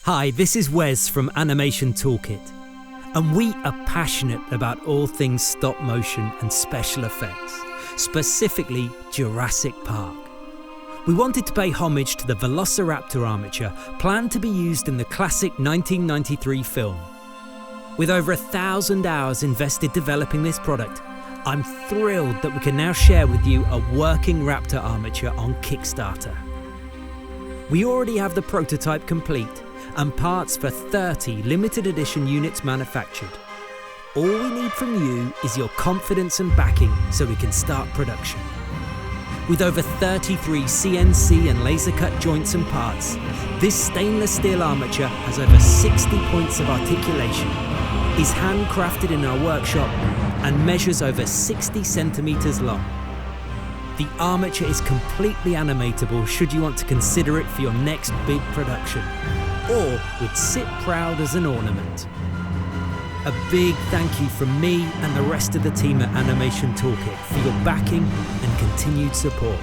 Hi, this is Wes from Animation Toolkit, and we are passionate about all things stop motion and special effects, specifically Jurrasic Park. We wanted to pay homage to the velociraptor armature planned to be used in the classic 1993 film. With over 1,000 hours invested developing this product, I'm thrilled that we can now share with you a working Raptor armature on Kickstarter. We already have the prototype complete and parts for 30 limited edition units manufactured. All we need from you is your confidence and backing so we can start production. With over 33 CNC and laser cut joints and parts, this stainless steel armature has over 60 points of articulation, is handcrafted in our workshop, and measures over 60 centimeters long. The armature is completely animatable should you want to consider it for your next big production, or would sit proud as an ornament. A big thank you from me and the rest of the team at Animation Toolkit for your backing and continued support.